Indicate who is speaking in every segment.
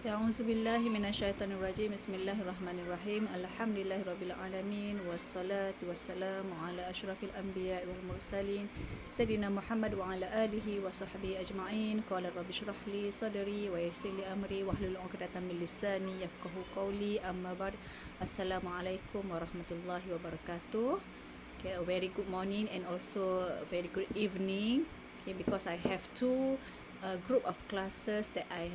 Speaker 1: A'udzubillahi minasyaitonirrajim. Bismillahirrahmanirrahim. Alhamdulillahirabbil alamin wassalatu wassalamu ala asyrafil anbiya'i wal mursalin sayyidina Muhammad wa ala alihi wa sahbihi ajma'in. Qala rabbi shrah li sadri wa yassir li amri wahlul 'uqdatam min lisani yafqahu qawli. Amma ba'd. Assalamualaikum warahmatullahi wabarakatuh. Okay, a very good morning and also a very good evening. Okay, because I have two group of classes that I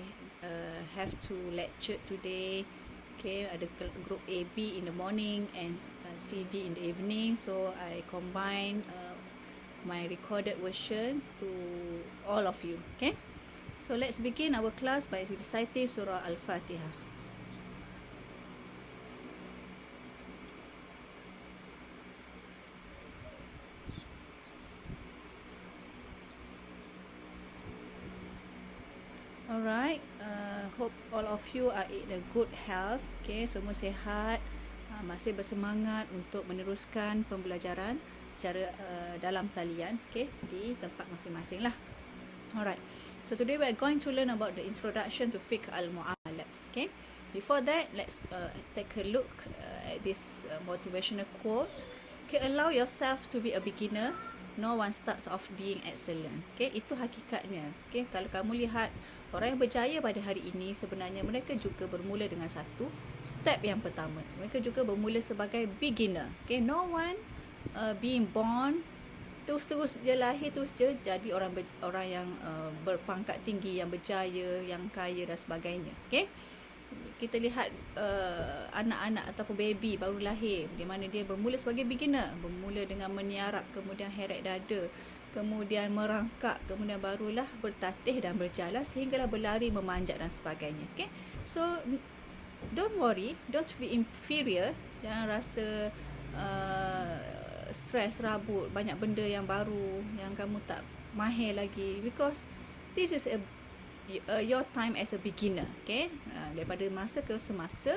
Speaker 1: have to lecture today. Okay, ada group AB in the morning and CD in the evening. So I combine my recorded version to all of you. Okay, so let's begin our class by reciting Surah Al-Fatihah. Alright, hope all of you are in a good health. Okay, semua sihat, masih bersemangat untuk meneruskan pembelajaran secara dalam talian, okay, di tempat masing-masing lah. Alright, so today we are going to learn about the introduction to fiqh al-mu'amalat. Okay, before that, let's take a look at this motivational quote. Okay, allow yourself to be a beginner. No one starts off being excellent. Okay, itu hakikatnya. Okay, kalau kamu lihat orang yang berjaya pada hari ini, sebenarnya mereka juga bermula dengan satu step yang pertama. Mereka juga bermula sebagai beginner. Okay, no one being born terus-terus je lahir, terus je jadi orang yang berpangkat tinggi, yang berjaya, yang kaya dan sebagainya. Okay, kita lihat anak-anak ataupun baby baru lahir, di mana dia bermula sebagai beginner, bermula dengan meniarap, kemudian heret dada, kemudian merangkak, kemudian barulah bertatih dan berjalan sehinggalah berlari, memanjat dan sebagainya. Okay, so don't worry, don't be inferior, jangan rasa stres, rabut, banyak benda yang baru yang kamu tak mahir lagi, because this is your time as a beginner. Okay, daripada masa ke semasa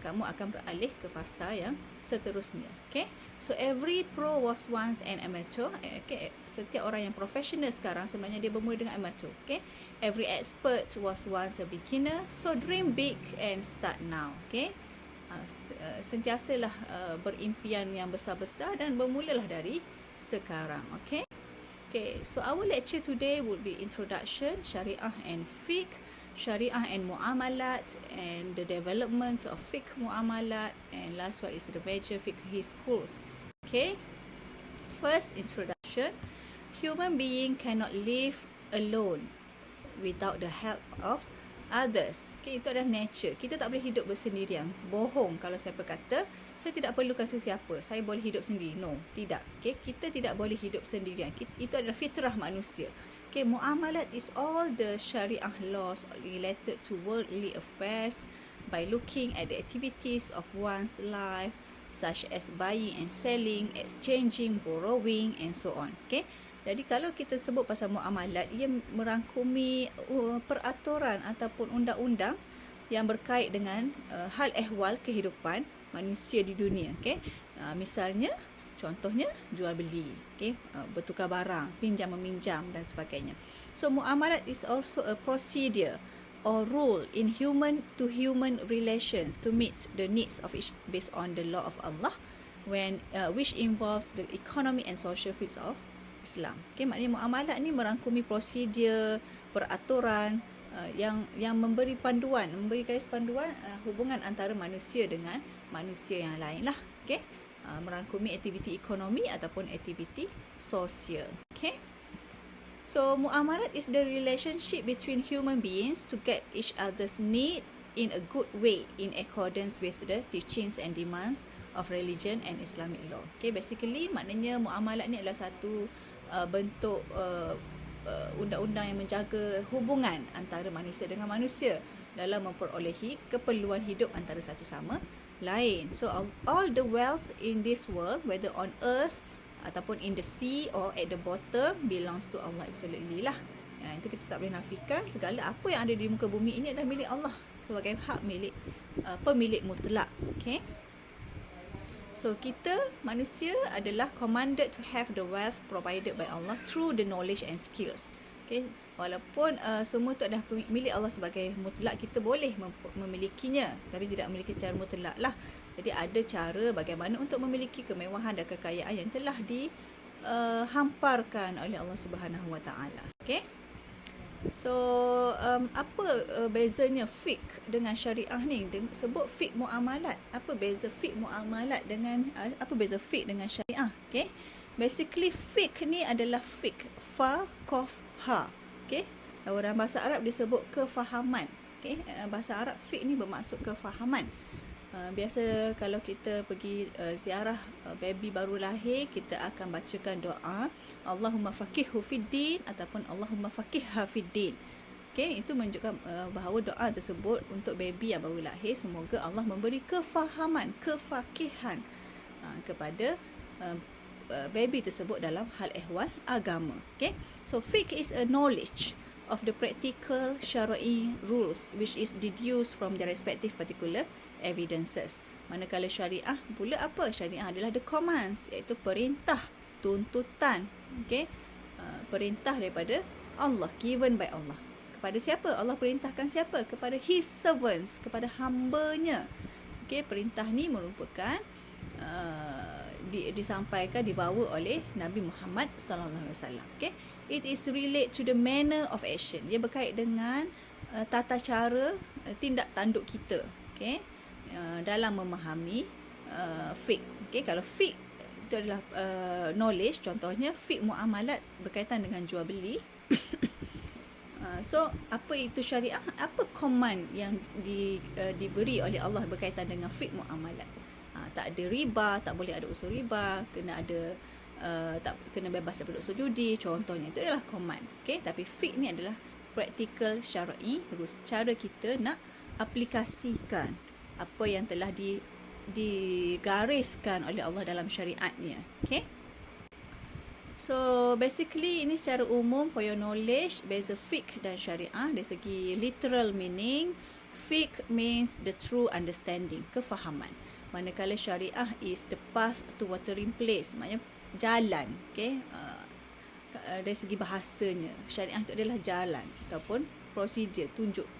Speaker 1: kamu akan beralih ke fasa yang seterusnya. Okay, so every pro was once an amateur. Okay, setiap orang yang profesional sekarang sebenarnya dia bermula dengan amateur. Okay, every expert was once a beginner. So dream big and start now. Okay, sentiasalah berimpian yang besar-besar dan bermulalah dari sekarang. Okay. Okay, so our lecture today would be introduction, Syariah and Fiqh, Syariah and Muamalat, and the development of Fiqh Muamalat, and last one is the major fiqh schools. Okay, first introduction, human being cannot live alone without the help of others. Okay, itu adalah nature. Kita tak boleh hidup bersendirian. Bohong kalau saya berkata saya tidak perlukan sesiapa, saya boleh hidup sendiri. No, tidak. Okay, kita tidak boleh hidup sendirian. Itu adalah fitrah manusia. Okay, muamalat is all the syariah laws related to worldly affairs by looking at the activities of one's life, such as buying and selling, exchanging, borrowing, and so on. Okay, jadi kalau kita sebut pasal muamalat, ia merangkumi peraturan ataupun undang-undang yang berkait dengan hal ehwal kehidupan manusia di dunia. Okay, misalnya, contohnya jual beli, okay, bertukar barang, pinjam meminjam dan sebagainya. So muamalat is also a procedure or rule in human to human relations to meet the needs of each based on the law of Allah, which involves the economy and social fields of Islam. Okay, maknanya muamalat ni merangkumi prosedur, peraturan yang memberi panduan, memberi garis panduan hubungan antara manusia dengan manusia yang lain lah. Okay, merangkumi aktiviti ekonomi ataupun aktiviti sosial. Okay, so muamalat is the relationship between human beings to get each other's need in a good way in accordance with the teachings and demands of religion and Islamic law. Okay, basically maknanya muamalat ni adalah satu bentuk undang-undang yang menjaga hubungan antara manusia dengan manusia dalam memperolehi keperluan hidup antara satu sama lain. So all the wealth in this world, whether on earth ataupun in the sea or at the bottom, belongs to Allah absolutely lah. Itu kita tak boleh nafikan. Segala apa yang ada di muka bumi ini adalah milik Allah sebagai hak milik pemilik mutlak. Okay, so kita manusia adalah commanded to have the wealth provided by Allah through the knowledge and skills. Okay, Walaupun semua itu adalah milik Allah sebagai mutlak, kita boleh memilikinya, tapi tidak memiliki secara mutlak lah. Jadi ada cara bagaimana untuk memiliki kemewahan dan kekayaan yang telah dihamparkan oleh Allah Subhanahu Wa Taala. Okay? So apa bezanya fiqh dengan syariah ni? Sebut fiqh muamalat. Apa beza fiqh muamalat dengan apa beza fiqh dengan syariah? Okay? Basically fiqh ni adalah fiqh, fa, qaf, ha. Okay? Dalam bahasa Arab disebut kefahaman. Okay? Bahasa Arab fiqh ni bermaksud kefahaman. Biasa kalau kita pergi ziarah baby baru lahir, kita akan bacakan doa Allahumma faqihhu fiddin ataupun Allahumma faqihha fiddin. Okay, itu menunjukkan bahawa doa tersebut untuk baby yang baru lahir, semoga Allah memberi kefahaman, kefakihan kepada baby tersebut dalam hal ehwal agama. Okay, so fiqh is a knowledge of the practical syar'i rules which is deduced from the respective particular evidences. Manakala syariah pula apa? Syariah adalah the commands, iaitu perintah, tuntutan. Okay? Perintah daripada Allah, given by Allah. Kepada siapa? Allah perintahkan siapa? Kepada His servants, kepada hamba-Nya. Okay? Perintah ni merupakan disampaikan, dibawa oleh Nabi Muhammad sallallahu alaihi wasallam. Okay? It is relate to the manner of action. Dia berkait dengan tata cara tindak tanduk kita. Okay? Dalam memahami fiqh. Okay, kalau fiqh itu adalah knowledge, contohnya fiqh muamalat berkaitan dengan jual beli. So apa itu syariah? Apa command yang diberi oleh Allah berkaitan dengan fiqh muamalat? Tak ada riba, tak boleh ada unsur riba, kena ada tak kena bebas daripada unsur judi, contohnya. Itu adalah command. Okay, tapi fiqh ni adalah practical syar'i, cara kita nak aplikasikan apa yang telah digariskan oleh Allah dalam syariatnya. Okay? So basically ini secara umum for your knowledge, beza fiqh dan syariah dari segi literal meaning. Fiqh means the true understanding, kefahaman. Manakala syariah is the path to watering place, maknanya jalan. Okay? Dari segi bahasanya, syariah itu adalah jalan ataupun prosedur, tunjuk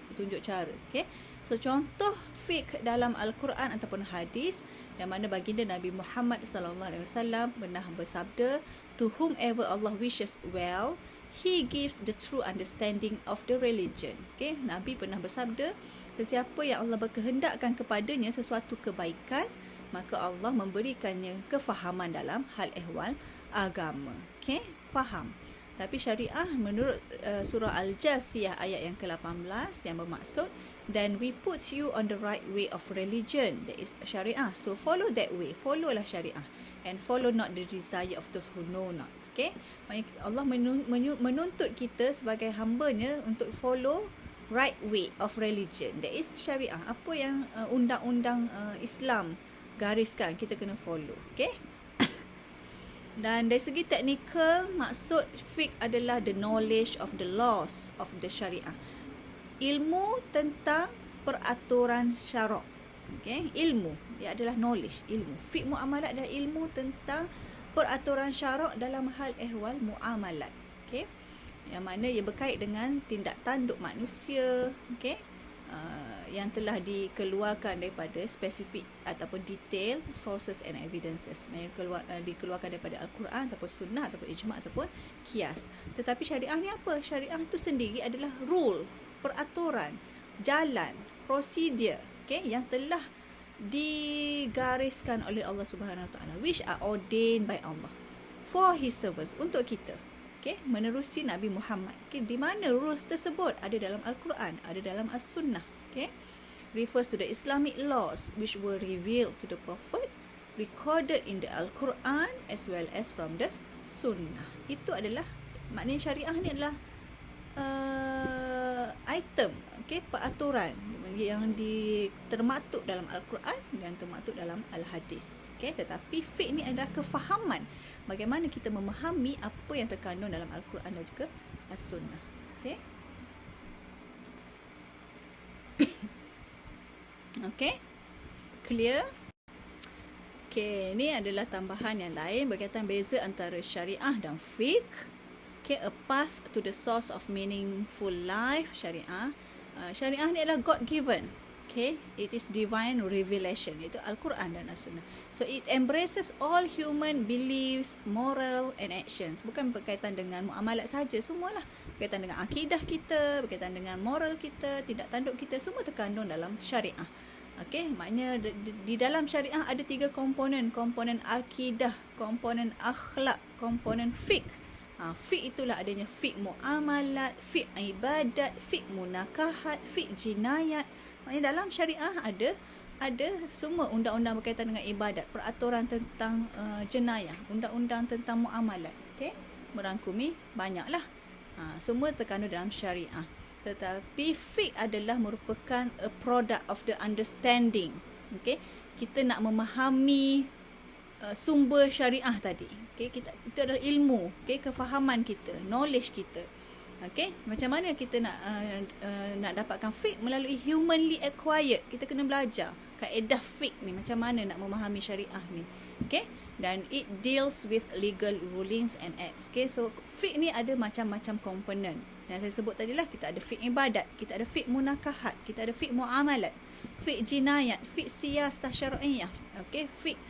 Speaker 1: cara. Okay? So contoh fiqh dalam Al-Quran ataupun hadis, yang mana baginda Nabi Muhammad sallallahu alaihi wasallam pernah bersabda, to whomever Allah wishes well, He gives the true understanding of the religion. Okay? Nabi pernah bersabda, sesiapa yang Allah berkehendakkan kepadanya sesuatu kebaikan, maka Allah memberikannya kefahaman dalam hal ehwal agama. Okay? Faham. Tapi syariah menurut surah Al-Jasiyah ayat yang ke-18 yang bermaksud, then we put you on the right way of religion, that is syariah. So follow that way, followlah syariah, and follow not the desire of those who know not. Okay? Allah menuntut kita sebagai hamba-Nya untuk follow right way of religion, that is syariah. Apa yang undang-undang Islam gariskan, kita kena follow. Okay? Dan dari segi teknikal, maksud fiqh adalah the knowledge of the laws of the syariah, ilmu tentang peraturan syarak. Okay? Ilmu, dia adalah knowledge, ilmu. Fiqh muamalat adalah ilmu tentang peraturan syarak dalam hal ehwal muamalat. Okay? Yang mana ia berkait dengan tindak tanduk manusia. Okay? Yang telah dikeluarkan daripada spesifik ataupun detail sources and evidences, yang dikeluarkan daripada Al-Quran ataupun sunnah ataupun ijma' ataupun kias. Tetapi syariah ni apa? Syariah itu sendiri adalah rule, peraturan, jalan, prosedur, okay, yang telah digariskan oleh Allah Subhanahu Wa Taala, which are ordained by Allah for His servants, untuk kita. Okay, menerusi Nabi Muhammad. Okay, di mana rules tersebut? Ada dalam Al-Quran, ada dalam As-Sunnah. Okay, refers to the Islamic laws which were revealed to the Prophet, recorded in the Al-Quran as well as from the Sunnah. Itu adalah, maknanya syariah ni adalah item, okay, peraturan yang termaktub dalam Al-Quran dan termaktub dalam Al-Hadis. Okay, tetapi fiqh ni adalah kefahaman, bagaimana kita memahami apa yang terkandung dalam Al-Quran dan juga As-Sunnah. Okay. Okay, clear? Okay, ni adalah tambahan yang lain berkaitan beza antara syariah dan fiqh. Okay, a path to the source of meaningful life, syariah. Syariah ni adalah God given. Okay, it is divine revelation, iaitu Al-Quran dan As-Sunnah. So it embraces all human beliefs, moral and actions. Bukan berkaitan dengan muamalat saja, semualah. Berkaitan dengan akidah kita, berkaitan dengan moral kita, tindak tanduk kita, semua terkandung dalam syariah. Okay, maknanya di dalam syariah ada 3 komponen. Komponen akidah, komponen akhlak, komponen fiqh. Fiqh itulah adanya fiqh muamalat, fiqh ibadat, fiqh munakahat, fiqh jinayat. Maknanya dalam syariah ada semua undang-undang berkaitan dengan ibadat, peraturan tentang jenayah, undang-undang tentang muamalat. Okey, merangkumi banyaklah. Semua terkandung dalam syariah. Tetapi fiqh adalah merupakan a product of the understanding. Okey, kita nak memahami sumber syariah tadi. Okey, itu adalah ilmu, okey, kefahaman kita, knowledge kita. Okey, macam mana kita nak dapatkan fiqh? Melalui humanly acquired. Kita kena belajar kaedah fiqh ni, macam mana nak memahami syariah ni. Okey, dan it deals with legal rulings and acts. Okey, so fiqh ni ada macam-macam komponen. Yang saya sebut tadilah, kita ada fiqh ibadat, kita ada fiqh munakahat, kita ada fiqh muamalat, fiqh jinayat, fiqh siyasah syar'iyah, okey, fiqh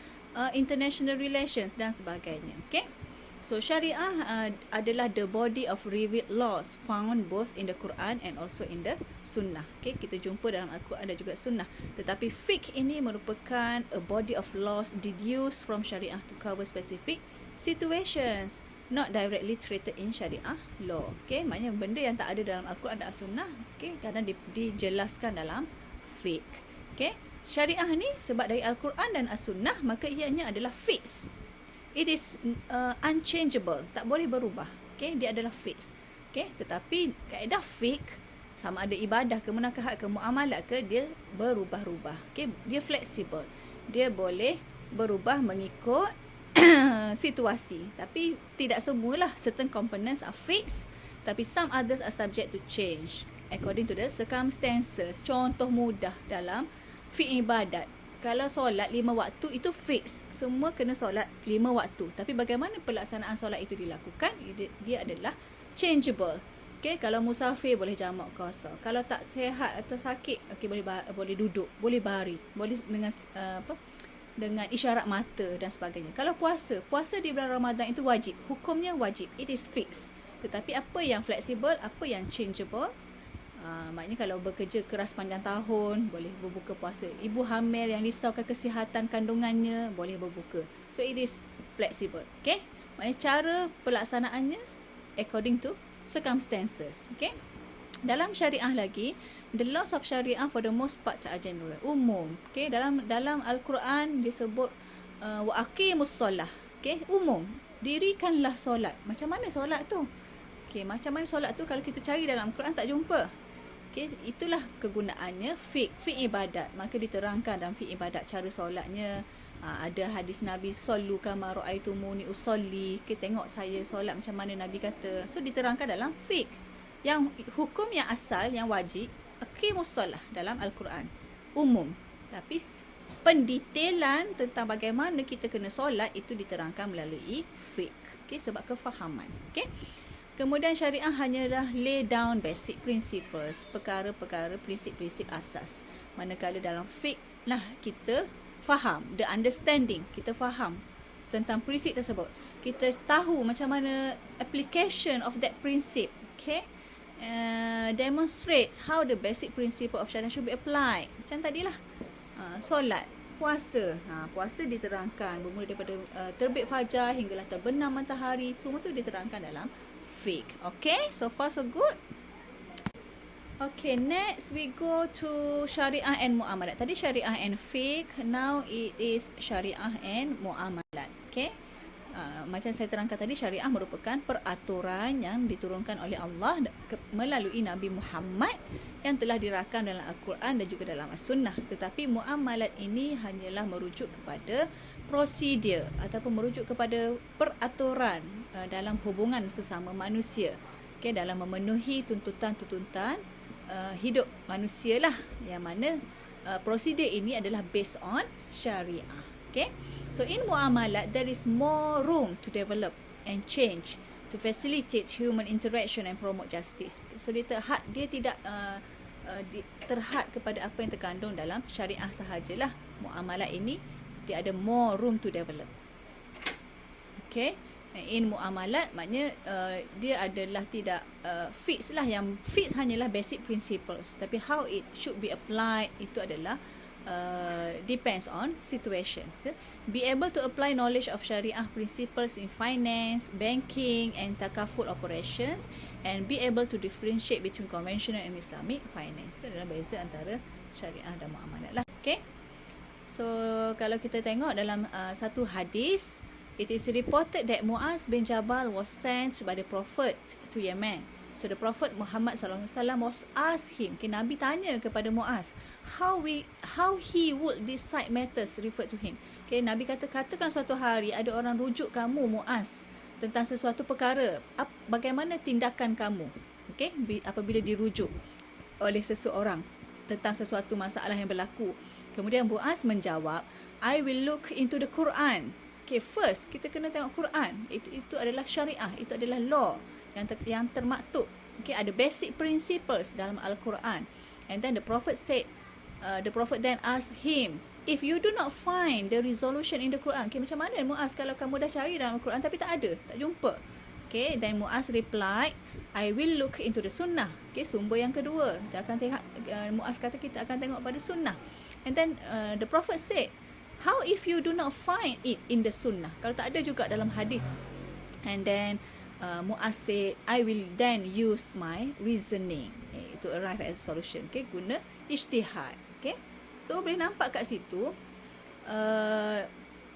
Speaker 1: international relations dan sebagainya. Okey, so syariah adalah the body of revealed laws found both in the Quran and also in the Sunnah. Okay, kita jumpa dalam Al-Quran dan juga Sunnah. Tetapi fiqh ini merupakan a body of laws deduced from syariah to cover specific situations, not directly treated in syariah law. Okay, maknanya benda yang tak ada dalam Al-Quran dan Sunnah, okay, kadang dijelaskan dalam fiqh. Okay, syariah ni sebab dari Al-Quran dan As-Sunnah, maka ianya adalah fixed. It is unchangeable, tak boleh berubah. Okay, dia adalah fixed. Okay, tetapi kaedah fiqh, sama ada ibadah ke, munakahat ke, muamalat ke, dia berubah-ubah. Okay, dia fleksibel. Dia boleh berubah mengikut situasi. Tapi tidak semualah, certain components are fixed, tapi some others are subject to change according to the circumstances. Contoh mudah dalam fiqh ibadat. Kalau solat 5 waktu itu fix. Semua kena solat 5 waktu. Tapi bagaimana pelaksanaan solat itu dilakukan? Dia adalah changeable. Okay, kalau musafir boleh jamak qasar. Kalau tak sihat atau sakit, okay, boleh duduk, boleh baring, boleh dengan isyarat mata dan sebagainya. Kalau puasa di bulan Ramadan itu wajib. Hukumnya wajib. It is fixed. Tetapi apa yang fleksibel, apa yang changeable? Maknanya kalau bekerja keras panjang tahun, boleh berbuka puasa. Ibu hamil yang risaukan kesihatan kandungannya, boleh berbuka. So it is flexible. Okay, maknanya cara pelaksanaannya according to circumstances. Okay, dalam syariah lagi, the laws of syariah for the most part are general, umum. Okay, dalam Al-Quran disebut wa aqimus solah. Okay, umum, dirikanlah solat. Macam mana solat tu? Okay, macam mana solat tu? Kalau kita cari dalam Al-Quran tak jumpa. Okay, itulah kegunaannya fiqh ibadat. Maka diterangkan dalam fiqh ibadat cara solatnya. Ada hadis Nabi, sallu kama ra'aitumuni usolli. Kita tengok saya solat macam mana Nabi kata. So diterangkan dalam fiqh. Yang hukum yang asal, yang wajib, aqimus solah dalam Al-Quran, umum. Tapi pendetailan tentang bagaimana kita kena solat itu diterangkan melalui fiqh. Okay, sebab kefahaman. Okay, kemudian syariah hanyalah lay down basic principles, perkara-perkara, prinsip-prinsip asas. Manakala dalam fiqh lah kita faham, the understanding, kita faham tentang prinsip tersebut. Kita tahu macam mana application of that principle. Okay, demonstrate how the basic principle of syariah should be applied. Macam tadilah, solat, puasa. Puasa diterangkan bermula daripada terbit fajar hinggalah terbenam matahari. Semua tu diterangkan dalam fiqh. Okay, so far so good. Okay, next we go to syariah and muamalat. Tadi syariah and fiqh, now it is syariah and muamalat. Okay, macam saya terangkan tadi, syariah merupakan peraturan yang diturunkan oleh Allah melalui Nabi Muhammad yang telah dirakam dalam Al-Quran dan juga dalam As-Sunnah. Tetapi muamalat ini hanyalah merujuk kepada prosedur ataupun merujuk kepada peraturan dalam hubungan sesama manusia. Okay, dalam memenuhi tuntutan-tuntutan hidup manusia lah, yang mana prosedur ini adalah based on syariah. Okay, so in muamalat there is more room to develop and change to to facilitate human interaction and promote justice. So dia tidak terhad kepada apa yang terkandung dalam syariah sahajalah. Muamalat ini dia ada more room to develop. Okay, in muamalat maknanya dia adalah tidak fix lah, yang fix hanyalah basic principles, tapi how it should be applied itu adalah depends on situation. Be able to apply knowledge of Sharia principles in finance, banking and takaful operations, and be able to differentiate between conventional and Islamic finance. Itu adalah beza antara Syariah dan muamalat lah. Okay. So kalau kita tengok dalam satu hadis, it is reported that Muaz bin Jabal was sent by the Prophet to Yemen. So the Prophet Muhammad SAW was asked him, okay, Nabi tanya kepada Muaz, how he would decide matters referred to him. Okay, Nabi katakan suatu hari ada orang rujuk kamu Muaz tentang sesuatu perkara, bagaimana tindakan kamu? Okay, apabila dirujuk oleh seseorang tentang sesuatu masalah yang berlaku. Kemudian Muaz menjawab, I will look into the Quran. Okay, first kita kena tengok Quran. Itu adalah syariah, itu adalah law yang termaktub. Okay, ada basic principles dalam Al-Quran. And then the Prophet then asked him, if you do not find the resolution in the Quran, okay, macam mana Muaz kalau kamu dah cari dalam Al-Quran tapi tak ada, tak jumpa? Okay, then Muaz replied, I will look into the sunnah. Okay, sumber yang kedua, kita akan tengok, Muaz kata kita akan tengok pada sunnah. And then the Prophet said, how if you do not find it in the sunnah? Kalau tak ada juga dalam hadis. And then Muaz said, I will then use my reasoning to arrive at a solution. Okay, guna ijtihad. Okay, so boleh nampak kat situ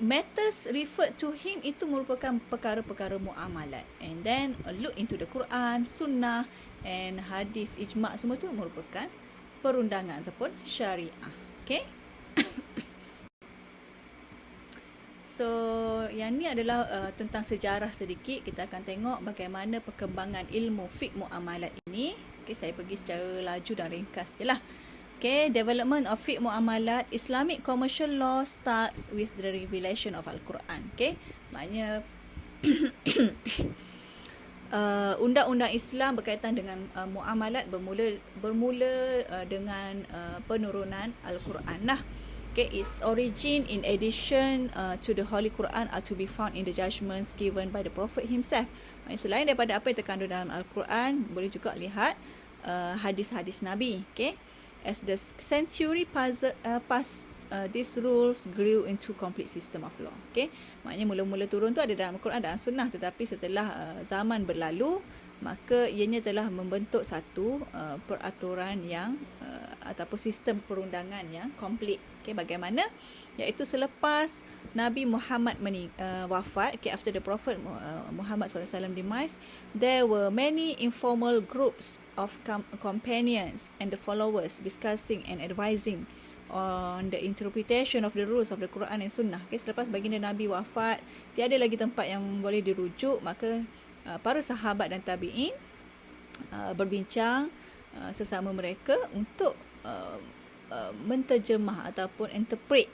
Speaker 1: matters referred to him itu merupakan perkara-perkara muamalat. And then look into the Quran, sunnah and hadis, ijma' semua tu merupakan perundangan ataupun syariah. Okay. So, yang ni adalah tentang sejarah sedikit. Kita akan tengok bagaimana perkembangan ilmu fiqh muamalat ini. Okay, saya pergi secara laju dan ringkas je lah. Okay, development of fiqh muamalat. Islamic commercial law starts with the revelation of Al-Quran. Okay, maknanya undang-undang Islam berkaitan dengan muamalat bermula dengan penurunan Al-Quran lah. Okay, its origin in addition to the Holy Quran are to be found in the judgments given by the Prophet himself. Maksudnya selain daripada apa yang terkandung dalam Al-Quran, boleh juga lihat hadis-hadis Nabi. Okay, as the century passed, these rules grew into complete system of law. Okay, maknanya mula-mula turun tu ada dalam Al-Quran dan Sunnah, tetapi setelah zaman berlalu, maka ianya telah membentuk satu peraturan yang ataupun sistem perundangan yang komplit. Okay, bagaimana? Iaitu selepas Nabi Muhammad wafat, okay, after the Prophet Muhammad SAW demise, there were many informal groups of companions and the followers discussing and advising on the interpretation of the rules of the Quran and Sunnah. Okay, selepas baginda Nabi wafat, tiada lagi tempat yang boleh dirujuk, maka para sahabat dan tabi'in berbincang sesama mereka untuk menterjemah ataupun interpret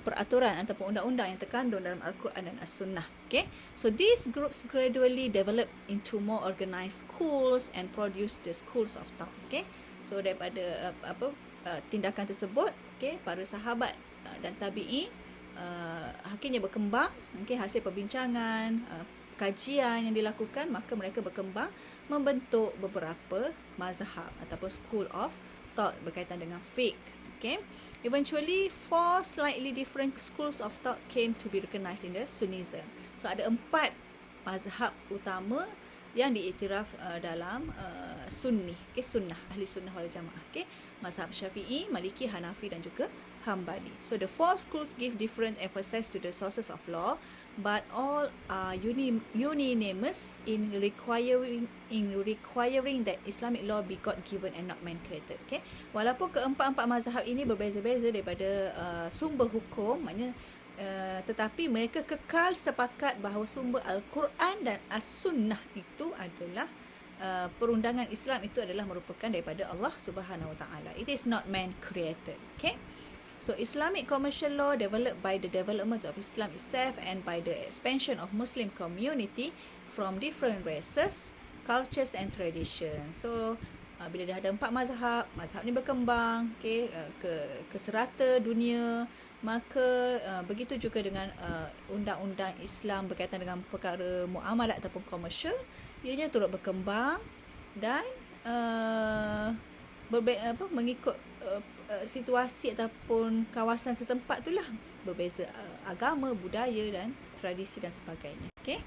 Speaker 1: peraturan ataupun undang-undang yang terkandung dalam Al-Quran dan As-Sunnah. Okay, so these groups gradually develop into more organized schools and produce the schools of thought. Okay, so daripada tindakan tersebut, okay, para sahabat dan tabi'in akhirnya berkembang, okay, hasil perbincangan, kajian yang dilakukan, maka mereka berkembang membentuk beberapa mazhab ataupun school of thought berkaitan dengan fiqh. Okay, eventually 4 slightly different schools of thought came to be recognized in the Sunnism. So ada 4 mazhab utama yang diiktiraf dalam Sunni, okay, Sunnah, ahli Sunnah wal Jamaah. Okay, mazhab Syafi'i, Maliki, Hanafi dan juga Hambali. So the 4 schools give different emphasis to the sources of law, but all are unanimous in requiring that Islamic law be God-given and not man-created. Okay, walaupun keempat-empat mazhab ini berbeza-beza daripada sumber hukum, maknanya tetapi mereka kekal sepakat bahawa sumber Al-Quran dan As-Sunnah itu adalah perundangan Islam itu adalah merupakan daripada Allah Subhanahu Wa Taala. It is not man created. Okay, So Islamic commercial law developed by the development of Islam itself and by the expansion of Muslim community from different races, cultures and traditions. So bila dah ada 4 mazhab, mazhab ni berkembang, okay, ke serata dunia, maka begitu juga dengan undang-undang Islam berkaitan dengan perkara muamalat ataupun komersial, ianya turut berkembang dan mengikut situasi ataupun kawasan setempat itulah, berbeza agama, budaya dan tradisi dan sebagainya. Okay?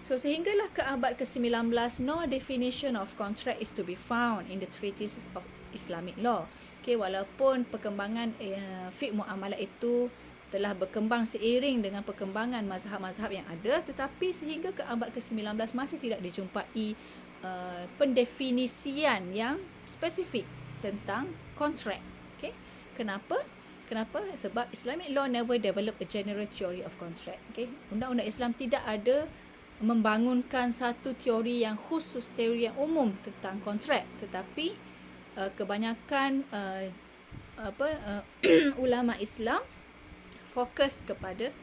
Speaker 1: So sehinggalah ke abad ke-19, no definition of contract is to be found in the treatises of Islamic law. Okay, walaupun perkembangan fiqh muamalat itu telah berkembang seiring dengan perkembangan mazhab-mazhab yang ada, tetapi sehingga ke abad ke-19 masih tidak dijumpai pendefinisian yang spesifik tentang kontrak. Okay? Kenapa? Sebab Islamic law never develop a general theory of contract. Okay? Undang-undang Islam tidak ada membangunkan satu teori yang khusus, teori yang umum tentang kontrak, tetapi kebanyakan ulama Islam fokus kepada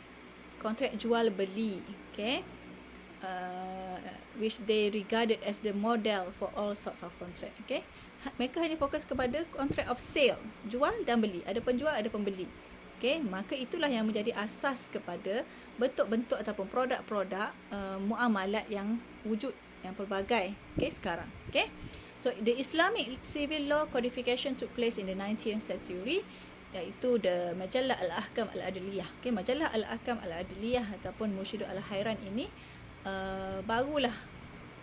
Speaker 1: kontrak jual beli, okay? Which they regarded as the model for all sorts of contract. Okay? Mereka hanya fokus kepada contract of sale, jual dan beli, ada penjual ada pembeli. Okay? Maka itulah yang menjadi asas kepada bentuk-bentuk ataupun produk-produk muamalat yang wujud, yang pelbagai, okay, sekarang. Okay? So the Islamic civil law codification took place in the 19th century, iaitu the Majallah Al-Ahkam Al-Adliyah. Okay? Majallah Al-Ahkam Al-Adliyah ataupun Mursyidu Al-Hairan ini barulah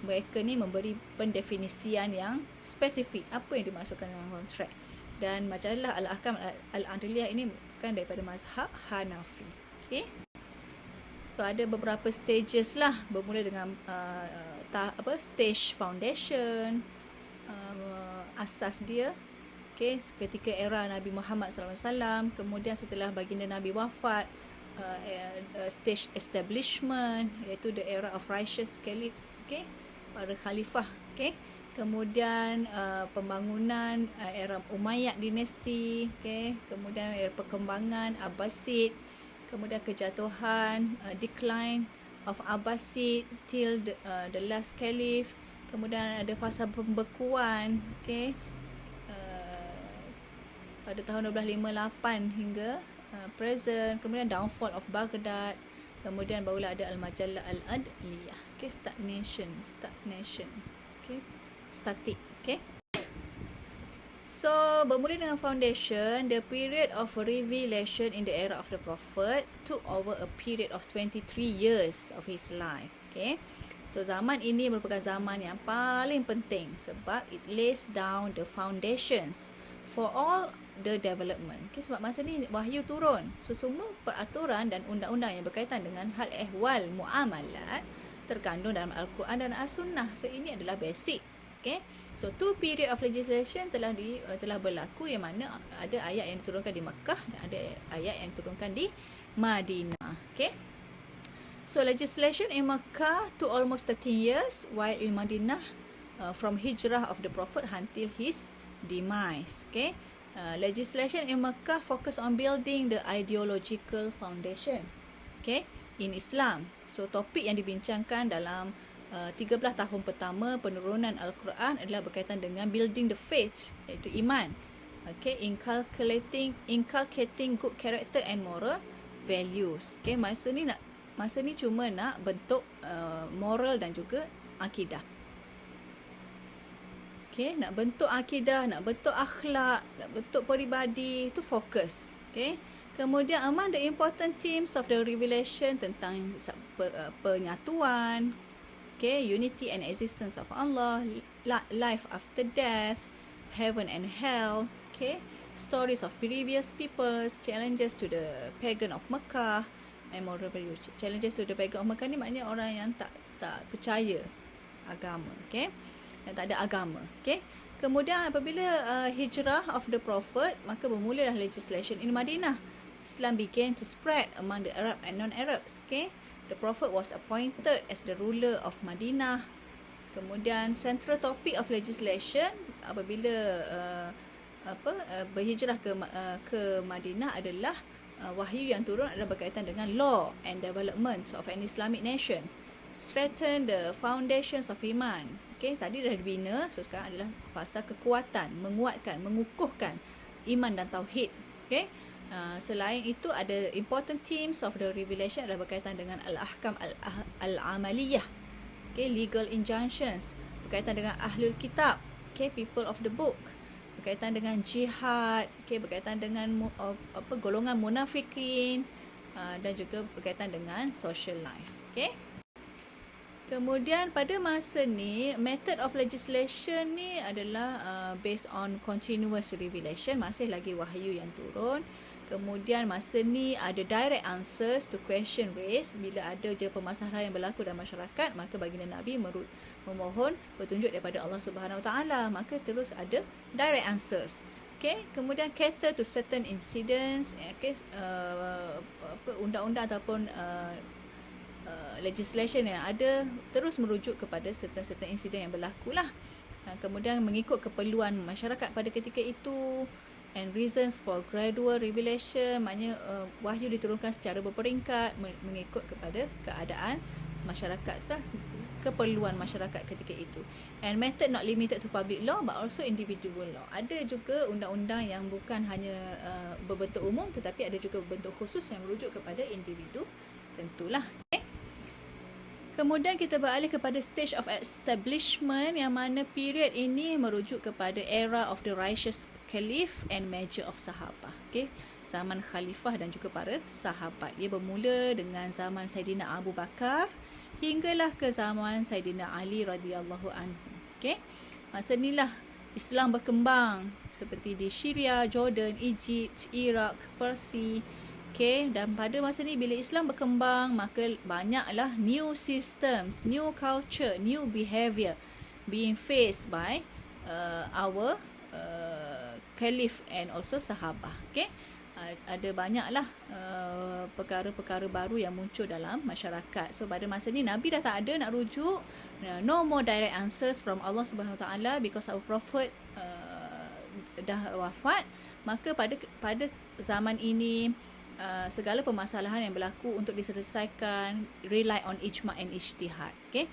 Speaker 1: mereka ni memberi pendefinisian yang spesifik apa yang dimaksudkan dengan kontrak. Dan majalah Al-Ahkam Al-Adliyah ini bukan daripada mazhab Hanafi. Okay? So ada beberapa stages lah, bermula dengan stage foundation, asas dia, okay, ketika era Nabi Muhammad SAW, kemudian setelah baginda Nabi wafat, stage establishment, iaitu the era of righteous caliphs, okay, para khalifah, okay. Kemudian pembangunan era Umayyad dinasti, okay. Kemudian era perkembangan Abbasid, kemudian kejatuhan, decline of Abbasid till the last caliph. Kemudian ada fasa pembekuan, okay, pada tahun 1258 hingga present. Kemudian downfall of Baghdad. Kemudian barulah ada Al-Majallah Al-Adliyah. Okay, stagnation. Okay, static. Okay. So, bermula dengan foundation, the period of revelation in the era of the Prophet took over a period of 23 years of his life. Okay. So, zaman ini merupakan zaman yang paling penting sebab it lays down the foundations for all the development. Okay, sebab masa ni wahyu turun. So, semua peraturan dan undang-undang yang berkaitan dengan hal ehwal muamalat terkandung dalam Al-Quran dan As-Sunnah. So, ini adalah basic. Okay. So, two period of legislation telah berlaku, yang mana ada ayat yang diturunkan di Mekah dan ada ayat yang diturunkan di Madinah. Okay. So, legislation in Mekah to almost 13 years, while in Madinah from hijrah of the Prophet until his demise. Okay. Legislation in Mekah focus on building the ideological foundation, okay, in Islam. So, topik yang dibincangkan dalam 13 tahun pertama penurunan Al-Quran adalah berkaitan dengan building the faith, iaitu iman. Okay, inculcating good character and moral values. Okay, masa ni cuma nak bentuk moral dan juga akidah. Okay, nak bentuk akidah, nak bentuk akhlak, nak bentuk peribadi, itu fokus. Okay. Kemudian among the important themes of the revelation tentang penyatuan, okay, unity and existence of Allah, life after death, heaven and hell, okay, stories of previous peoples, challenges to the pagan of Mecca, and moral value. Challenges to the pagan of Mecca ni maknanya orang yang tak percaya agama, okay, yang tak ada agama, okay. Kemudian apabila hijrah of the Prophet, maka bermulalah legislation in Madinah. Islam began to spread among the Arab and non-Arabs, okay. The Prophet was appointed as the ruler of Madinah. Kemudian central topic of legislation apabila berhijrah ke Madinah adalah wahyu yang turun adalah berkaitan dengan law and development of an Islamic nation, strengthen the foundations of iman. Okay, tadi dah dibina, so sekarang adalah fasa kekuatan, menguatkan, mengukuhkan iman dan tauhid. Okay, selain itu ada important themes of the revelation adalah berkaitan dengan al-ahkam al-amaliyah, okay, legal injunctions, berkaitan dengan ahlul kitab, okay, people of the book, berkaitan dengan jihad, okay, berkaitan dengan golongan munafikin, dan juga berkaitan dengan social life. Okay. Kemudian pada masa ni, method of legislation ni adalah based on continuous revelation, masih lagi wahyu yang turun. Kemudian masa ni ada direct answers to question raised. Bila ada je permasalahan yang berlaku dalam masyarakat, maka baginda Nabi memohon petunjuk daripada Allah Subhanahu Wa Taala, maka terus ada direct answers. Okay, kemudian cater to certain incidents, okay, undang-undang ataupun legislation yang ada terus merujuk kepada certain insiden yang berlaku lah. Kemudian mengikut keperluan masyarakat pada ketika itu, and reasons for gradual revelation, maknanya wahyu diturunkan secara berperingkat mengikut kepada keadaan masyarakat lah, keperluan masyarakat ketika itu. And method not limited to public law but also individual law. Ada juga undang-undang yang bukan hanya berbentuk umum, tetapi ada juga berbentuk khusus yang merujuk kepada individu tentulah. Okay. Kemudian kita beralih kepada stage of establishment, yang mana period ini merujuk kepada era of the righteous caliph and major of sahabah. Okay. Zaman khalifah dan juga para sahabat. Ia bermula dengan zaman Saidina Abu Bakar hinggalah ke zaman Saidina Ali radhiyallahu anhu. Okay. Masa inilah Islam berkembang seperti di Syria, Jordan, Egypt, Iraq, Persia. Okay, dan pada masa ni bila Islam berkembang, maka banyaklah new systems, new culture, new behavior being faced by our caliph and also sahabah. Okay, ada banyaklah perkara-perkara baru yang muncul dalam masyarakat. So pada masa ni Nabi dah tak ada nak rujuk, no more direct answers from Allah Subhanahu Wa Taala because our prophet dah wafat. Maka pada zaman ini segala permasalahan yang berlaku untuk diselesaikan rely on ijma' and ijtihad. Okay,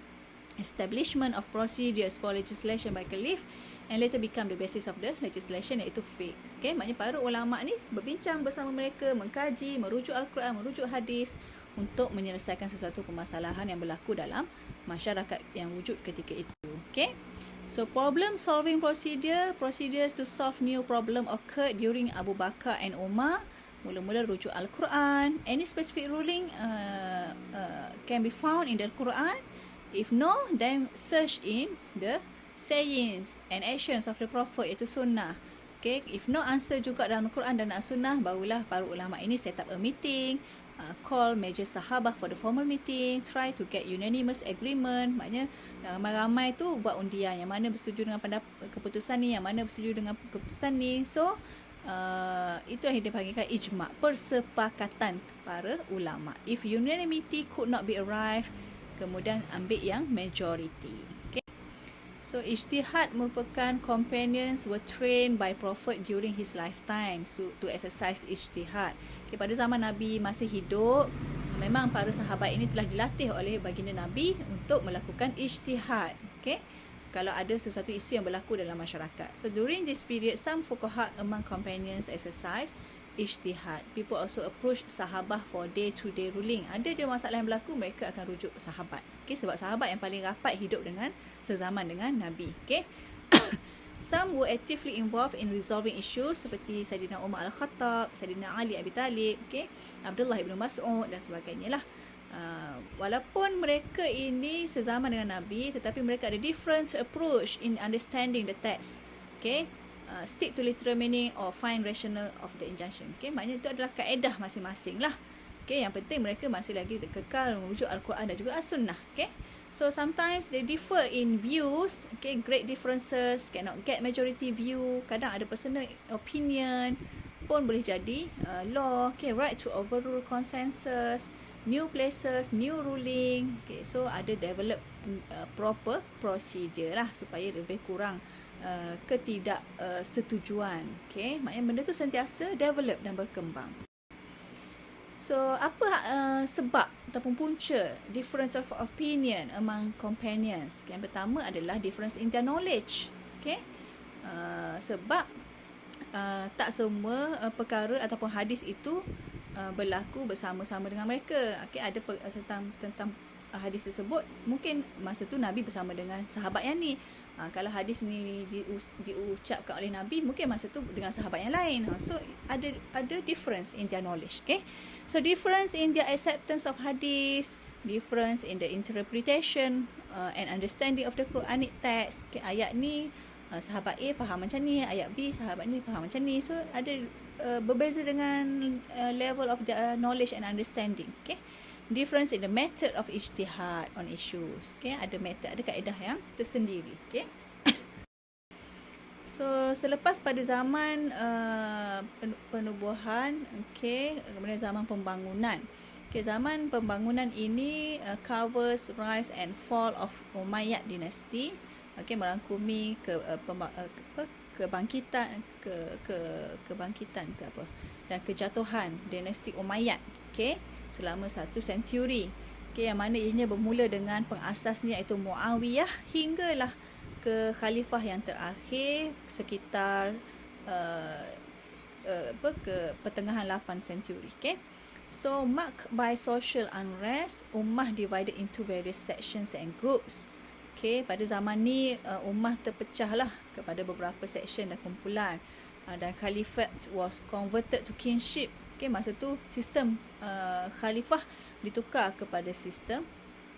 Speaker 1: establishment of procedures for legislation by caliph and later become the basis of the legislation, iaitu fiqh. Okay, maknanya para ulama ni berbincang bersama mereka, mengkaji, merujuk Al-Quran, merujuk hadis untuk menyelesaikan sesuatu permasalahan yang berlaku dalam masyarakat yang wujud ketika itu. Okay, so problem solving procedures to solve new problem occurred during Abu Bakar and Umar. Mula-mula rujuk Al-Quran. Any specific ruling can be found in the Quran. If no, then search in the sayings and actions of the Prophet, iaitu sunnah. Okay, if no answer juga dalam Al-Quran dan As-Sunnah, barulah para ulama ini set up a meeting, call major sahabah for the formal meeting, try to get unanimous agreement. Maknanya ramai-ramai tu buat undian, yang mana bersetuju dengan keputusan ni, yang mana bersetuju dengan keputusan ni. So itulah yang dipanggilkan ijma', persepakatan para ulama. If unanimity could not be arrived, kemudian ambil yang majority. Okay. So ijtihad merupakan companions were trained by Prophet during his lifetime to exercise ijtihad. Okay, pada zaman Nabi masih hidup, memang para sahabat ini telah dilatih oleh baginda Nabi untuk melakukan ijtihad. Okay, kalau ada sesuatu isu yang berlaku dalam masyarakat. So during this period, some fuqaha among companions exercise ijtihad. People also approach sahabah for day-to-day ruling. Ada je masalah yang berlaku, mereka akan rujuk sahabat. Okay, sebab sahabat yang paling rapat hidup dengan sezaman dengan Nabi. Okay. Some were actively involved in resolving issues seperti Saidina Umar Al-Khattab, Saidina Ali Abi Talib, okay, Abdullah ibn Mas'ud dan sebagainya lah. Walaupun mereka ini sezaman dengan Nabi, tetapi mereka ada different approach in understanding the text. Okay, stick to literal meaning or find rational of the injunction. Okay, maknanya itu adalah kaedah masing-masing lah. Okay, yang penting mereka masih lagi kekal merujuk Al-Quran dan juga As-Sunnah. Okay, so sometimes they differ in views. Okay, great differences, cannot get majority view. Kadang ada personal opinion pun boleh jadi law. Okay, right to overrule consensus, new places, new ruling. Okay, so ada develop proper procedure lah supaya lebih kurang ketidaksetujuan. Okay, maknanya benda tu sentiasa develop dan berkembang. So, apa sebab ataupun punca difference of opinion among companions? Okay, yang pertama adalah difference in their knowledge. Okay, sebab tak semua perkara ataupun hadis itu berlaku bersama-sama dengan mereka. Okay, ada tentang hadis tersebut, mungkin masa tu Nabi bersama dengan sahabat yang ni. Kalau hadis ni diucapkan oleh Nabi, mungkin masa tu dengan sahabat yang lain. So ada difference in their knowledge. Okay, so difference in their acceptance of hadis, difference in the interpretation and understanding of the Quranic text. Okay, ayat ni sahabat A faham macam ni, ayat B sahabat ni faham macam ni. So ada berbeza dengan level of their knowledge and understanding. Okay, difference in the method of ijtihad on issues. Okay, ada method, ada kaedah yang tersendiri. Okay. So selepas pada zaman penubuhan, okay, kemudian zaman pembangunan. Okay, zaman pembangunan ini covers rise and fall of Umayyad dynasty. Okay, merangkumi kebangkitan dan kejatuhan dinasti Umayyad. Okay, selama 1 senturi. Okay, yang mana ianya bermula dengan pengasasnya iaitu Muawiyah hinggalah ke khalifah yang terakhir sekitar ke pertengahan 8 senturi. Okay, so marked by social unrest, ummah divided into various sections and groups. Okay, pada zaman ni ummah terpecahlah kepada beberapa section dan kumpulan, dan khalifat was converted to kingship. Okay, masa tu sistem khalifah ditukar kepada sistem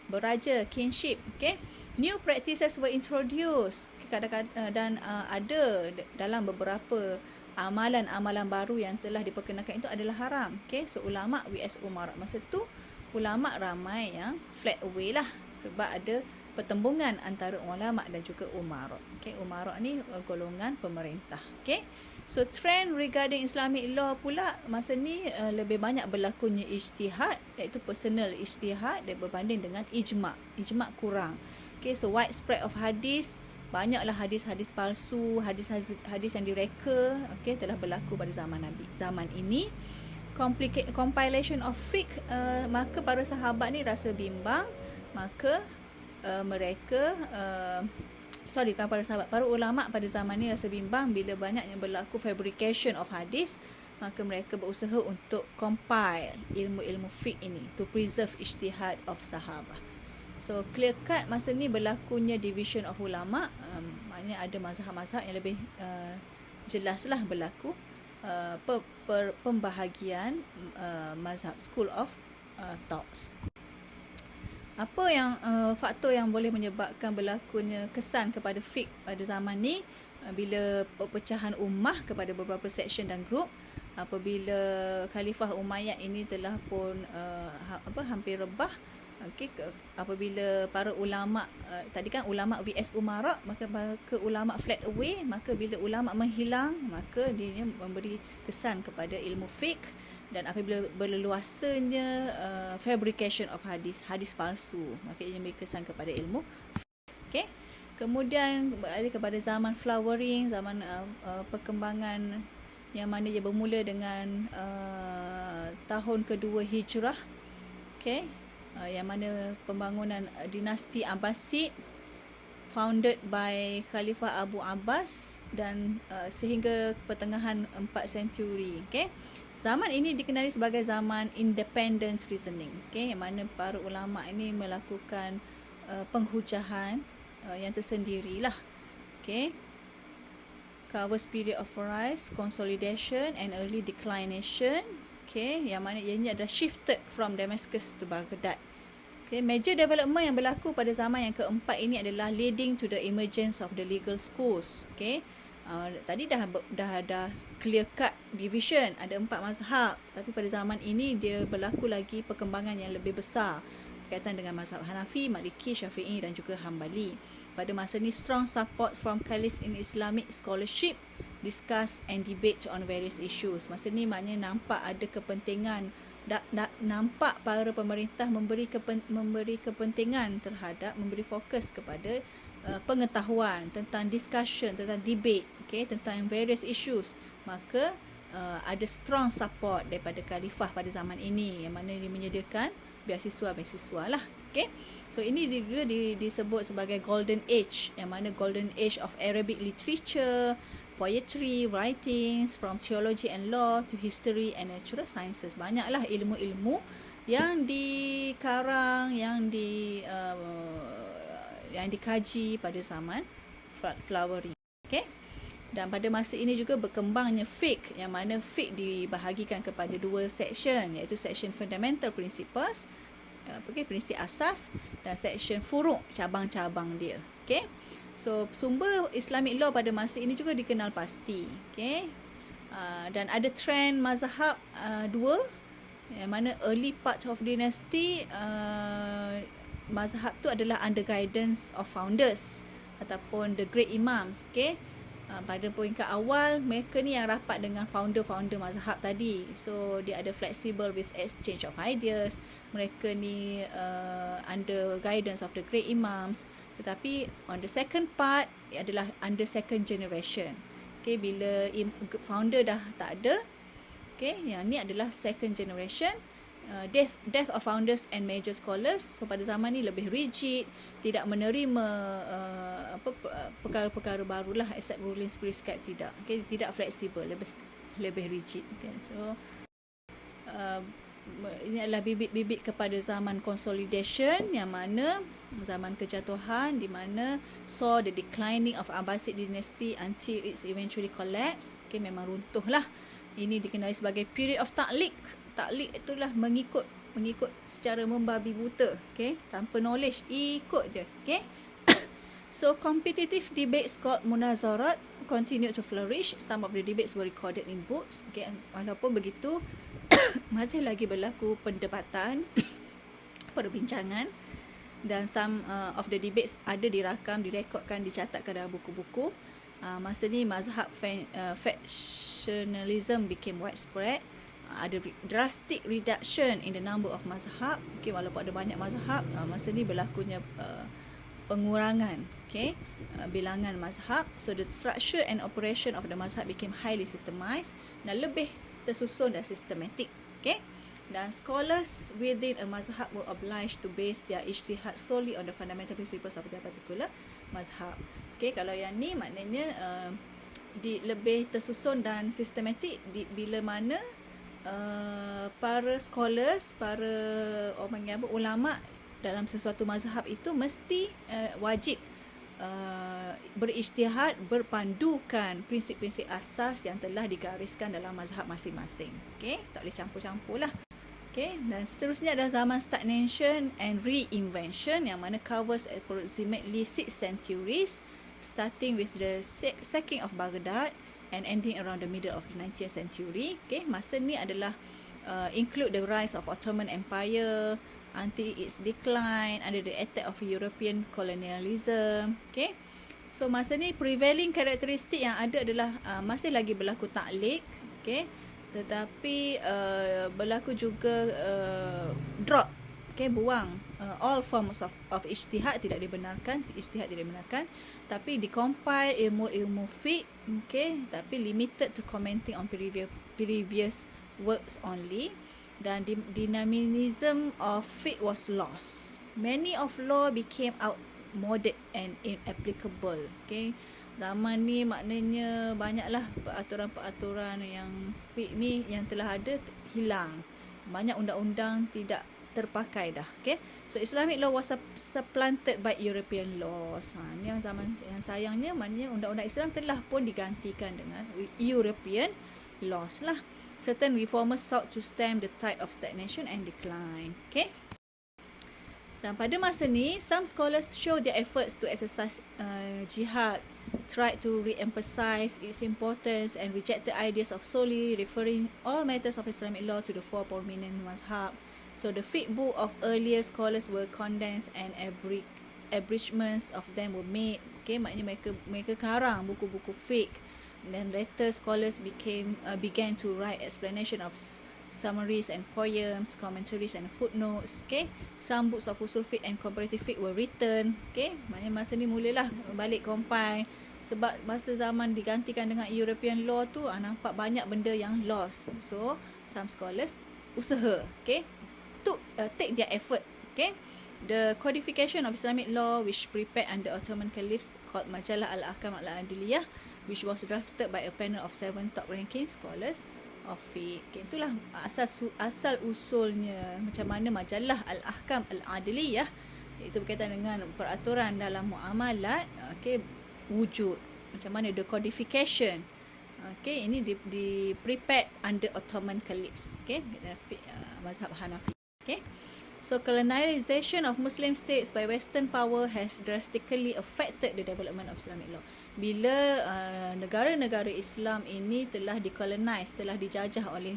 Speaker 1: beraja, kingship. Okay, new practices were introduced. Kadang-kadang dan ada dalam beberapa amalan-amalan baru yang telah diperkenalkan itu adalah haram. Okay, so ulama vs umarak masa tu, ulama ramai yang flat away lah sebab ada pertembungan antara ulama dan juga umarak. Okay, umarak ni golongan pemerintah. Okay, so trend regarding Islamic law pula masa ni lebih banyak berlakunya ijtihad, iaitu personal ijtihad berbanding dengan ijma'. Ijma' kurang. Okay, so widespread of hadis, banyaklah hadis-hadis palsu, hadis yang direka, okay, telah berlaku pada zaman Nabi. Zaman ini compilation of fiqh, maka para sahabat ni rasa bimbang, maka mereka bukan para sahabat, para ulama pada zaman ni rasa bimbang bila banyak yang berlaku fabrication of hadis, maka mereka berusaha untuk compile ilmu-ilmu fiqh ini to preserve ijtihad of sahabah. So clear cut masa ni berlakunya division of ulama, maknanya ada mazhab-mazhab yang lebih jelaslah berlaku pembahagian mazhab school of thoughts. Apa yang faktor yang boleh menyebabkan berlakunya kesan kepada fiqh pada zaman ni bila perpecahan ummah kepada beberapa section dan grup, apabila Khalifah Umayyad ini telah pun hampir rebah. Okey, apabila para ulama tadi kan ulama vs umarak, maka ulama flat away, maka bila ulama menghilang, maka dia memberi kesan kepada ilmu fiqh, dan apabila berleluasanya fabrication of hadis palsu, maka ia memberi kesan kepada ilmu. Okey, kemudian beralih kepada zaman flowering, zaman perkembangan yang mana ia bermula dengan tahun kedua Hijrah. Okey, yang mana pembangunan dinasti Abbasid founded by Khalifah Abu Abbas dan sehingga pertengahan 4 senturi. Okay, zaman ini dikenali sebagai zaman independent reasoning. Okay, yang mana para ulama ini melakukan penghujahan yang tersendirilah. Okay, covers period of rise, consolidation and early declination. Okay, yang mana ianya adalah shifted from Damascus to Baghdad. Okay, major development yang berlaku pada zaman yang keempat ini adalah leading to the emergence of the legal schools. Okay, tadi dah clear cut division, ada 4 mazhab, tapi pada zaman ini dia berlaku lagi perkembangan yang lebih besar berkaitan dengan mazhab Hanafi, Maliki, Syafi'i dan juga Hambali. Pada masa ni strong support from caliphs in Islamic scholarship, discuss and debate on various issues. Masa ni maknanya nampak ada kepentingan, nampak para pemerintah memberi kepentingan terhadap, memberi fokus kepada pengetahuan, tentang discussion, tentang debate, okay, tentang various issues, maka ada strong support daripada khalifah pada zaman ini, yang mana dia menyediakan beasiswa lah. Okay, so ini juga disebut sebagai golden age, yang mana golden age of Arabic literature, poetry, writings, from theology and law to history and natural sciences. Banyaklah ilmu-ilmu yang dikarang, yang dikaji pada zaman flowering. Okay, dan pada masa ini juga berkembangnya fiqh, yang mana fiqh dibahagikan kepada dua section, iaitu section fundamental principles, prinsip asas, dan section furu', cabang-cabang dia. Okay, so sumber Islamic law pada masa ini juga dikenal pasti. Okay, dan ada trend mazhab dua, yang mana early part of dynasty, mazhab tu adalah under guidance of founders ataupun the great imams. Okay, pada peringkat awal mereka ni yang rapat dengan founder-founder mazhab tadi, so dia ada flexible with exchange of ideas. Mereka ni under guidance of the great imams. Tetapi on the second part adalah under second generation. Okay, bila founder dah tak ada, okay, yang ni adalah second generation. Death of founders and major scholars. So pada zaman ni lebih rigid, tidak menerima perkara-perkara barulah, except rulings prescribed, tidak. Okay, tidak fleksibel, lebih rigid. Okay, so ini adalah bibit-bibit kepada zaman consolidation, yang mana zaman kejatuhan, di mana saw the declining of Abbasid dynasty until it's eventually collapse. Okay, memang runtuh lah. Ini dikenali sebagai period of ta'liq. Ta'liq itulah mengikut secara membabi buta, okay, tanpa knowledge, ikut je. Okay, so competitive debates called munazarat continued to flourish. Some of the debates were recorded in books. Okay, walaupun begitu masih lagi berlaku perdebatan, perbincangan, dan some of the debates ada direkodkan, dicatatkan dalam buku-buku. Masa ni mazhab factionalism became widespread. Ada drastic reduction in the number of mazhab. Okay, walaupun ada banyak mazhab, masa ni berlakunya pengurangan, okay, bilangan mazhab. So the structure and operation of the mazhab became highly systemized, dan lebih tersusun dan sistematik. Okay, dan scholars within a mazhab were obliged to base their ijtihad solely on the fundamental principles of their particular mazhab. Okay, kalau yang ni maknanya lebih tersusun dan sistematik bila mana para scholars, para ulama dalam sesuatu mazhab itu mesti wajib berijtihad berpandukan prinsip-prinsip asas yang telah digariskan dalam mazhab masing-masing. Okay, tak boleh campur-campur lah. Okay, dan seterusnya adalah zaman stagnation and reinvention, yang mana covers approximately 6 centuries, starting with the sacking of Baghdad and ending around the middle of the 19th century. Okay, masa ni adalah include the rise of Ottoman Empire until its decline under the attack of European colonialism. Okay, so masa ni prevailing karakteristik yang ada adalah masih lagi berlaku ta'liq. Okay, tetapi berlaku juga drop, okay, buang all forms of ijtihad tidak dibenarkan, tapi dikompile ilmu fiqh, okay, tapi limited to commenting on previous works only. Dan dynamism of fiqh was lost. Many of law became outmoded and inapplicable. Okay, zaman ni maknanya banyaklah peraturan-peraturan yang fiqh ni yang telah ada hilang. Banyak undang-undang tidak terpakai dah. Okay, so Islamic law was supplanted by European laws. Ni yang zaman yang sayangnya, maknanya undang-undang Islam telah pun digantikan dengan European laws lah. Certain reformers sought to stem the tide of stagnation and decline. Okay, dan pada masa ni, some scholars show their efforts to exercise jihad, tried to re-emphasize its importance, and rejected ideas of solely referring all matters of Islamic law to the four prominent mazhab. So the fiqh book of earlier scholars were condensed and abridgments of them were made. Okay, maknanya mereka karang buku-buku fiqh. Dan later scholars began to write explanation of summaries and poems, commentaries and footnotes. Okay, some books of usul fiqh and comparative fiqh were written. Okay, maknanya masa ni mulalah balik compile. Sebab masa zaman digantikan dengan European law tu, nampak banyak benda yang lost. So some scholars usaha, okay, take their effort. Okay, the codification of Islamic law which prepared under Ottoman caliphs called Majalah Al-Ahkam Al-Adiliyah, which was drafted by a panel of 7 top-ranking scholars of fiqh. Okay, itulah asal usulnya macam mana Majalah Al-Ahkam Al-Adiliyah, iaitu berkaitan dengan peraturan dalam muamalat, okay, wujud. Macam mana the codification. Okay, ini di prepared under Ottoman caliphs. Okay, mazhab Hanafi. Okay. So colonization of Muslim states by Western power has drastically affected the development of Islamic law. Bila negara-negara Islam ini telah dikolonize, telah dijajah oleh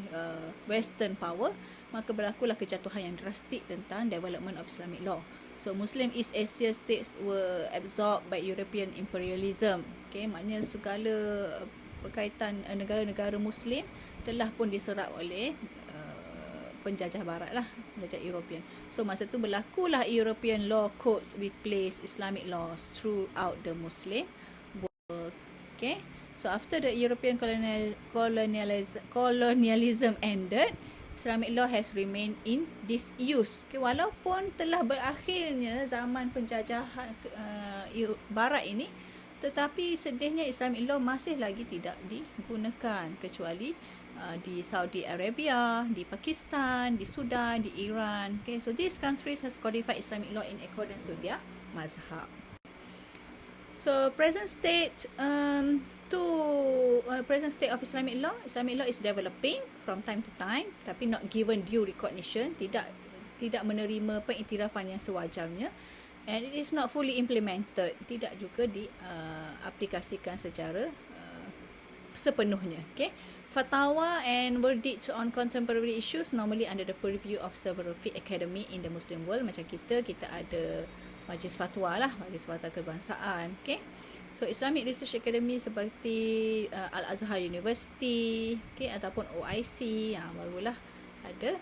Speaker 1: Western power, maka berlakulah kejatuhan yang drastik tentang development of Islamic law. So Muslim East Asia states were absorbed by European imperialism. Okay, maknanya segala berkaitan negara-negara Muslim telah pun diserap oleh penjajah barat lah, penjajah European. So masa tu berlakulah European law codes replace Islamic laws throughout the Muslim world. Okay, so after the European colonialism ended, Islamic law has remained in disuse. Okay, walaupun telah berakhirnya zaman penjajahan barat ini, tetapi sedihnya Islamic law masih lagi tidak digunakan, kecuali di Saudi Arabia, di Pakistan, di Sudan, di Iran. Okay, so these countries has codified Islamic law in accordance to their mazhab. So present state present state of Islamic law is developing from time to time, tapi not given due recognition, tidak menerima pengiktirafan yang sewajarnya, and it is not fully implemented, tidak juga diaplikasikan secara sepenuhnya. Okay, fatwa and verdicts on contemporary issues normally under the purview of several fiqh academy in the Muslim world. Macam kita ada majlis fatwa lah, majlis fatwa kebangsaan. Okay, so Islamic Research Academy seperti Al-Azhar University, okay, ataupun OIC, barulah ada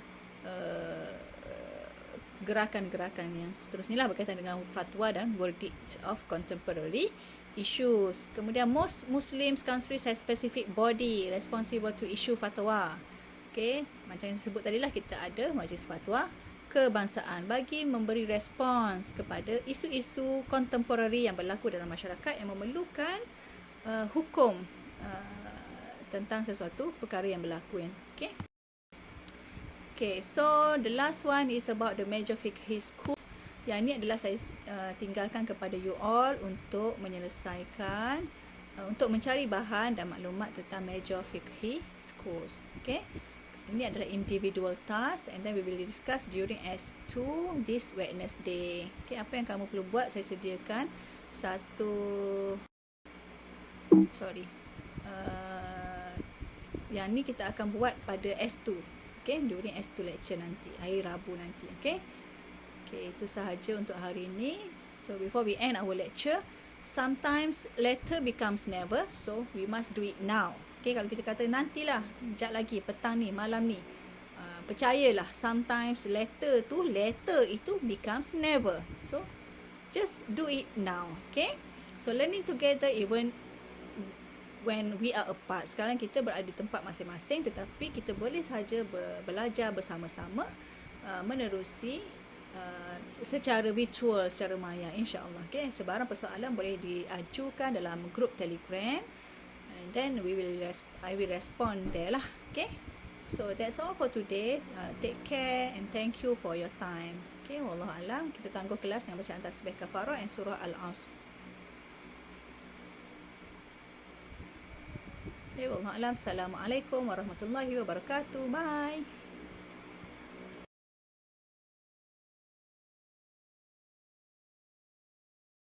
Speaker 1: gerakan-gerakan yang seterusnya lah berkaitan dengan fatwa dan verdict of contemporary issues. Kemudian most Muslim countries have specific body responsible to issue fatwa. Okay, macam yang sebut tadi lah, kita ada majlis fatwa kebangsaan bagi memberi respons kepada isu-isu contemporary yang berlaku dalam masyarakat yang memerlukan hukum tentang sesuatu perkara yang berlaku. Okay. Okay, so the last one is about the major fiqh schools. Yang ini adalah saya tinggalkan kepada you all untuk menyelesaikan, untuk mencari bahan dan maklumat tentang major fiqh schools. Okay, ini adalah individual task, and then we will discuss during S2 this Wednesday. Okay, apa yang kamu perlu buat, saya sediakan yang ni kita akan buat pada S2. Okay, during S2 lecture nanti, hari Rabu nanti. Okay, itu sahaja untuk hari ini. So before we end our lecture, sometimes later becomes never, so we must do it now. Okay, kalau kita kata nantilah, sekejap lagi, petang ni, malam ni, percayalah, sometimes later itu becomes never. So just do it now. Okay, so learning together even when we are apart. Sekarang kita berada di tempat masing-masing, tetapi kita boleh sahaja belajar bersama-sama, menerusi secara virtual, secara maya, insya-Allah. Okay, sebarang persoalan boleh diajukan dalam grup Telegram, and then I will respond there lah. Okay, so that's all for today. Take care and thank you for your time. Okay, wallahu alam. Kita tangguh kelas dengan bacaan tasbih kafarah and surah Al-Asr. Okay, wallahu alam. Assalamualaikum warahmatullahi wabarakatuh. Bye.